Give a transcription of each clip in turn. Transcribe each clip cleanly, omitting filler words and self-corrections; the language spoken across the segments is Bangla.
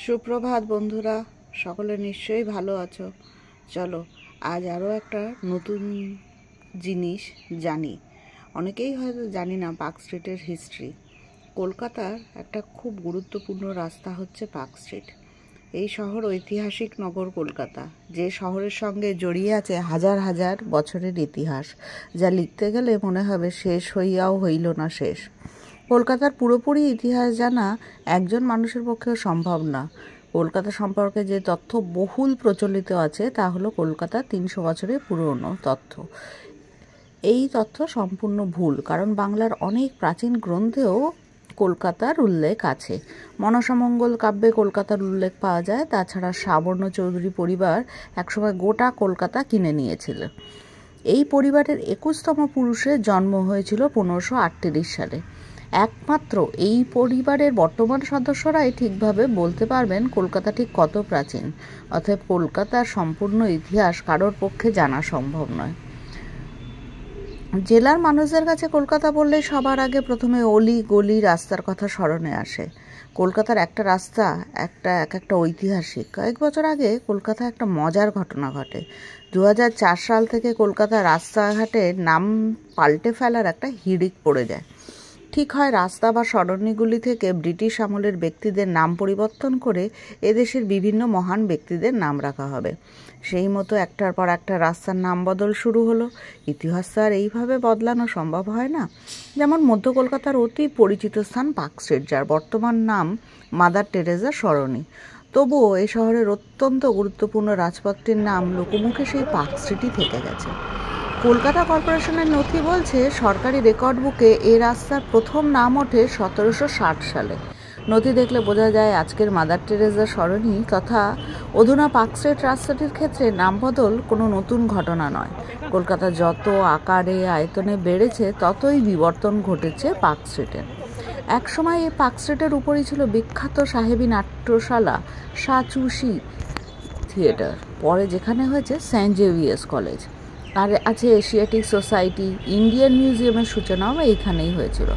সুপ্রভাত বন্ধুরা, সকলে নিশ্চয়ই ভালো আছো। চলো আজ আরও একটা নতুন জিনিস জানি। অনেকেই হয়তো জানি না পার্ক স্ট্রিটের হিস্ট্রি। কলকাতার একটা খুব গুরুত্বপূর্ণ রাস্তা হচ্ছে পার্ক স্ট্রিট। এই শহর ঐতিহাসিক নগর কলকাতা, যে শহরের সঙ্গে জড়িয়ে আছে হাজার হাজার বছরের ইতিহাস, যা লিখতে গেলে মনে হবে শেষ হইয়াও হইল না শেষ। কলকাতার পুরোপুরি ইতিহাস জানা একজন মানুষের পক্ষেও সম্ভব না। কলকাতা সম্পর্কে যে তথ্য বহুল প্রচলিত আছে তা হলো কলকাতা 300 বছরের পুরনো তথ্য। এই তথ্য সম্পূর্ণ ভুল, কারণ বাংলার অনেক প্রাচীন গ্রন্থেও কলকাতার উল্লেখ আছে। মনসামঙ্গল কাব্যে কলকাতার উল্লেখ পাওয়া যায়। তাছাড়া সাবর্ণ চৌধুরী পরিবার একসময় গোটা কলকাতা কিনে নিয়েছিল। এই পরিবারের 21তম পুরুষের জন্ম হয়েছিল 1538 সালে। একমাত্র এই পরিবারের বর্তমান সদস্যরাই ঠিকভাবে বলতে পারবেন কলকাতা ঠিক কত প্রাচীন। অতএব কলকাতার সম্পূর্ণ ইতিহাস কারোর পক্ষে জানা সম্ভব নয়। জেলার মানুষদের কাছে কলকাতা বললে সবার আগে প্রথমে অলি গলি রাস্তার কথা স্মরণে আসে। কলকাতার একটা রাস্তা একটা ঐতিহাসিক। কয়েক বছর আগে কলকাতায় একটা মজার ঘটনা ঘটে। 2004 সাল থেকে কলকাতার রাস্তাঘাটের নাম পাল্টে ফেলার একটা হিড়িক পড়ে যায়। ঠিক হয় রাস্তা বা সরণিগুলি থেকে ব্রিটিশ আমলের ব্যক্তিদের নাম পরিবর্তন করে এদেশের বিভিন্ন মহান ব্যক্তিদের নাম রাখা হবে। সেই মতো একটার পর একটা রাস্তার নাম বদল শুরু হলো। ইতিহাস তো আর এইভাবে বদলানো সম্ভব হয় না। যেমন মধ্য কলকাতার অতি পরিচিত স্থান পার্ক স্ট্রিট, যার বর্তমান নাম মাদার টেরেজা সরণি। তবুও এই শহরের অত্যন্ত গুরুত্বপূর্ণ রাজপথটির নাম লোকমুখে সেই পার্ক স্ট্রিটই থেকে গেছে। কলকাতা কর্পোরেশনের নথি বলছে সরকারি রেকর্ড বুকে এ রাস্তার প্রথম নাম ওঠে 1760 সালে। নথি দেখলে বোঝা যায় আজকের মাদার টেরেজা সরণি তথা অধুনা পার্ক স্ট্রিট রাস্তাটির ক্ষেত্রে নাম বদল কোনো নতুন ঘটনা নয়। কলকাতা যত আকারে আয়তনে বেড়েছে ততই বিবর্তন ঘটেছে পার্ক স্ট্রিটের। একসময় এই পার্ক স্ট্রিটের উপরই ছিল বিখ্যাত সাহেবী নাট্যশালা সাচুসি থিয়েটার, পরে যেখানে হয়েছে সেন্ট জেভিয়ার্স কলেজ। আর আছে এশিয়াটিক সোসাইটি, ইন্ডিয়ান মিউজিয়ামের সূচনাও এইখানেই হয়েছিল।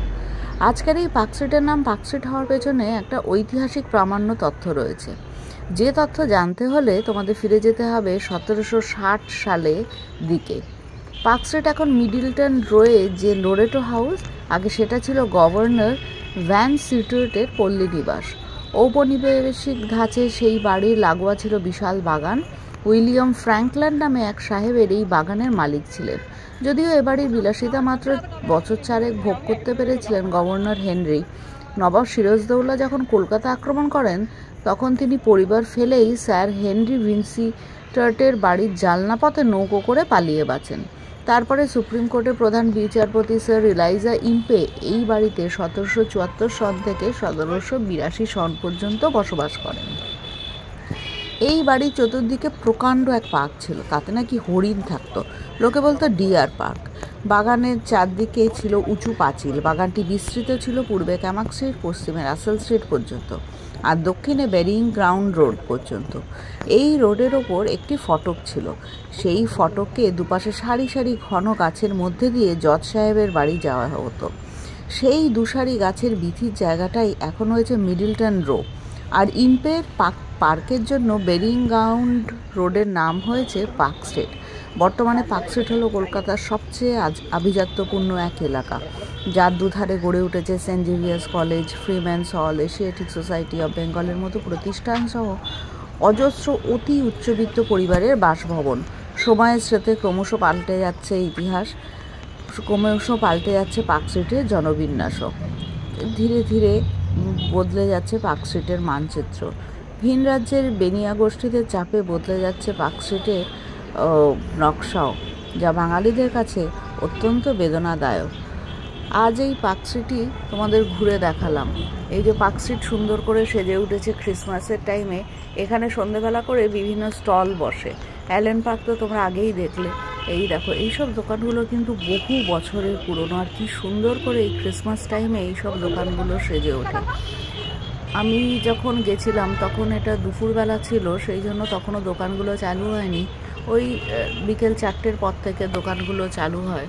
আজকের এই পার্ক স্ট্রিটের নাম পার্ক স্ট্রিট হওয়ার পেছনে একটা ঐতিহাসিক প্রামাণ্য তথ্য রয়েছে। যে তথ্য জানতে হলে তোমাদের ফিরে যেতে হবে 1760 সালে দিকে। পার্ক স্ট্রিট এখন মিডলটন রোয়ে যে লোরেটো হাউস, আগে সেটা ছিল গভর্নর ভ্যান সিটুয়েটের পল্লী নিবাস। ঔপনিবেশিক ধাঁচে সেই বাড়ির লাগোয়া ছিল বিশাল বাগান। উইলিয়াম ফ্র্যাঙ্কল্যান্ড নামে এক সাহেবের এই বাগানের মালিক ছিলেন। যদিও এ বাড়ির বিলাসিতা মাত্র বছর চারেক ভোগ করতে পেরেছিলেন গভর্নর হেনরি। নবাব সিরাজদৌল্লা যখন কলকাতা আক্রমণ করেন তখন তিনি পরিবার ফেলেই স্যার হেনরি ভিনসিটার্টের বাড়ির জালনা পথে নৌকো করে পালিয়ে বাঁচেন। তারপরে সুপ্রিম কোর্টের প্রধান বিচারপতি স্যার ইলাইজা ইম্পে এই বাড়িতে 1774 সন থেকে 1782 সন পর্যন্ত বসবাস করেন। এই বাড়ির চতুর্দিকে প্রকাণ্ড এক পার্ক ছিল, তাতে নাকি হরিণ থাকতো। লোকে বলতো ডিয়ার পার্ক। বাগানের চারদিকে ছিল উঁচু পাঁচিল। বাগানটি বিস্তৃত ছিল পূর্বে ক্যামাক স্ট্রিট, পশ্চিমে রাসেল স্ট্রিট পর্যন্ত, আর দক্ষিণে বেরিং গ্রাউন্ড রোড পর্যন্ত। এই রোডের ওপর একটি ফটক ছিল। সেই ফটকে দুপাশে সারি সারি ঘন গাছের মধ্যে দিয়ে জজ সাহেবের বাড়ি যাওয়া হতো। সেই দুসারি গাছের বিথির জায়গাটাই এখন হয়েছে মিডলটন রো। আর ইম্পের পার্কের জন্য বেরিং গ্রাউন্ড রোডের নাম হয়েছে পার্ক স্ট্রিট। বর্তমানে পার্ক স্ট্রিট হলো কলকাতার সবচেয়ে আভিজাত্যপূর্ণ এক এলাকা, যার দুধারে গড়ে উঠেছে সেন্ট জেভিয়ার্স কলেজ, ফ্রিম্যানস হল, এশিয়াটিক সোসাইটি অব বেঙ্গলের মতো প্রতিষ্ঠান সহ অজস্র অতি উচ্চবিত্ত পরিবারের বাসভবন। সময়ের সাথে ক্রমশ পাল্টে যাচ্ছে ইতিহাস, ক্রমশ পাল্টে যাচ্ছে পার্ক স্ট্রিটের জনবিন্যাসও। ধীরে ধীরে বদলে যাচ্ছে পার্ক স্ট্রিটের মানচিত্র। ভিন রাজ্যের বেনিয়া গোষ্ঠীদের চাপে বদলে যাচ্ছে পার্ক স্ট্রিটের নকশাও, যা বাঙালিদের কাছে অত্যন্ত বেদনাদায়ক। আজ এই পার্ক স্ট্রিটই তোমাদের ঘুরে দেখালাম। এই যে পার্ক স্ট্রিট সুন্দর করে সেজে উঠেছে ক্রিসমাসের টাইমে। এখানে সন্ধেবেলা করে বিভিন্ন স্টল বসে। অ্যালেন পার্ক তো তোমরা আগেই দেখলে। এই দেখো, এইসব দোকানগুলো কিন্তু বহু বছরের পুরনো, আর কি সুন্দর করে এই ক্রিসমাস টাইমে এইসব দোকানগুলো সেজে ওঠে। আমি যখন গেছিলাম তখন এটা দুপুরবেলা ছিল, সেই জন্য তখনও দোকানগুলো চালু হয়নি। ওই বিকেল 4টের পর থেকে দোকানগুলো চালু হয়।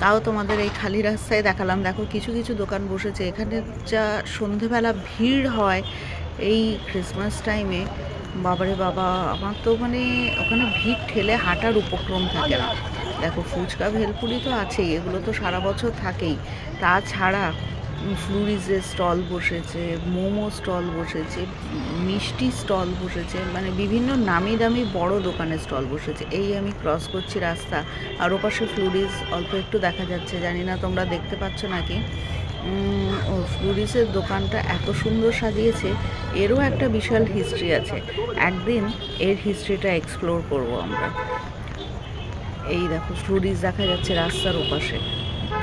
তাও তোমাদের এই খালি রাস্তায় দেখালাম। দেখো কিছু কিছু দোকান বসেছে। এখানে যা সন্ধেবেলা ভিড় হয় এই ক্রিসমাস টাইমে বাবারে বাবা, আমার তো মানে ওখানে ভিড় ঠেলে হাঁটার উপক্রম থাকে না। দেখো ফুচকা ভেলপুরি তো আছেই, এগুলো তো সারা বছর থাকেই। তাছাড়া ফ্লুরিজের স্টল বসেছে, মোমো স্টল বসেছে, মিষ্টি স্টল বসেছে, মানে বিভিন্ন নামি দামি বড় দোকানের স্টল বসেছে। এই আমি ক্রস করছি রাস্তা, আর ওপাশে ফ্লুরিজ অল্প একটু দেখা যাচ্ছে, জানি না তোমরা দেখতে পাচ্ছ নাকি। ফ্লুরিসের দোকানটা এত সুন্দর সাজিয়েছে, এরও একটা বিশাল হিস্ট্রি আছে। একদিন এর হিস্ট্রিটা এক্সপ্লোর করব আমরা। এই দেখো ফ্লুরিস দেখা যাচ্ছে রাস্তার ওপাশে,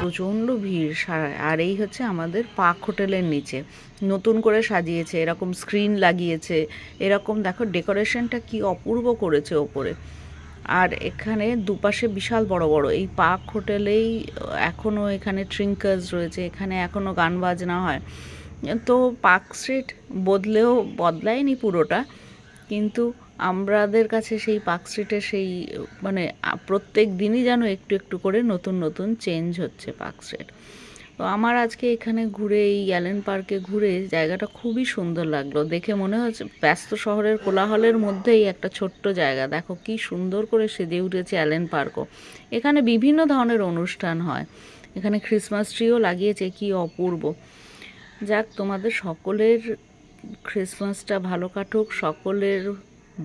প্রচণ্ড ভিড় সারা। আর এই হচ্ছে আমাদের পার্ক হোটেলের নিচে, নতুন করে সাজিয়েছে, এরকম স্ক্রিন লাগিয়েছে, এরকম দেখো ডেকোরেশনটা কি অপূর্ব করেছে ওপরে। আর এখানে দুপাশে বিশাল বড় বড়, এই পার্ক হোটেলেই এখনও এখানে ট্রিঙ্কার্স রয়েছে, এখানে এখনও গান বাজনা হয়। তো পার্ক স্ট্রিট বদলায়নি পুরোটা, কিন্তু আমাদের কাছে সেই পার্ক স্ট্রিটে সেই মানে প্রত্যেক দিনই যেন একটু একটু করে নতুন নতুন চেঞ্জ হচ্ছে পার্ক স্ট্রিট। তো আমার আজকে এখানে ঘুরে, এই অ্যালেন পার্কে ঘুরে জায়গাটা খুবই সুন্দর লাগলো। দেখে মনে হচ্ছে ব্যস্ত শহরের কোলাহলের মধ্যেই একটা ছোট্ট জায়গা। দেখো কি সুন্দর করে সেজে উঠেছে অ্যালেন পার্কও। এখানে বিভিন্ন ধরনের অনুষ্ঠান হয়, এখানে ক্রিসমাস ট্রিও লাগিয়েছে, কি অপূর্ব। যাক, তোমাদের সকলের ক্রিসমাসটা ভালো কাটুক, সকলের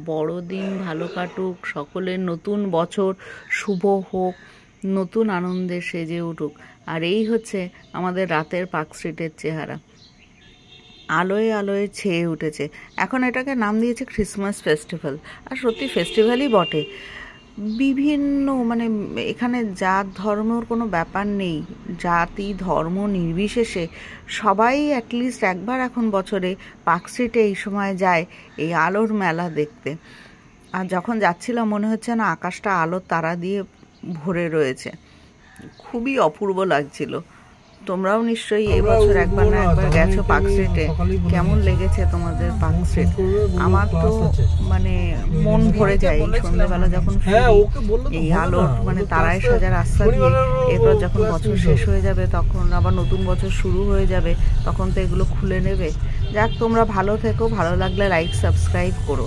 বড়দিন ভালো কাটুক, সকলের নতুন বছর শুভ হোক, নতুন আনন্দে সেজে উঠুক। আর এই হচ্ছে আমাদের রাতের পার্ক স্ট্রিটের চেহারা, আলোয় আলোয় ছেয়ে উঠেছে। এখন এটাকে নাম দিয়েছে ক্রিসমাস ফেস্টিভ্যাল, আর সত্যি ফেস্টিভ্যালই বটে। বিভিন্ন মানে এখানে জাত ধর্মর কোনো ব্যাপার নেই, জাতি ধর্ম নির্বিশেষে সবাই অ্যাটলিস্ট একবার এখন বছরে পার্ক স্ট্রিটে এই সময় যায় এই আলোর মেলা দেখতে। আর যখন যাচ্ছিলাম মনে হচ্ছে না আকাশটা আলোর তারা দিয়ে ভরে রয়েছে, খুবই অপূর্ব লাগছিল। তোমরাও নিশ্চয়ই এই বছর একবার না একবার গেছো পার্ক স্ট্রিটে, কেমন লেগেছে তোমাদের পার্ক স্ট্রিট? আমার তো মানে মন ভরে যায় এই সন্ধ্যেবেলা যখন এই আলোর মানে তারায় সাজা রাস্তা দিয়ে। এরপর যখন বছর শেষ হয়ে যাবে, তখন আবার নতুন বছর শুরু হয়ে যাবে, তখন তো এগুলো খুলে নেবে। যাক, তোমরা ভালো থেকো, ভালো লাগলে লাইক সাবস্ক্রাইব করো।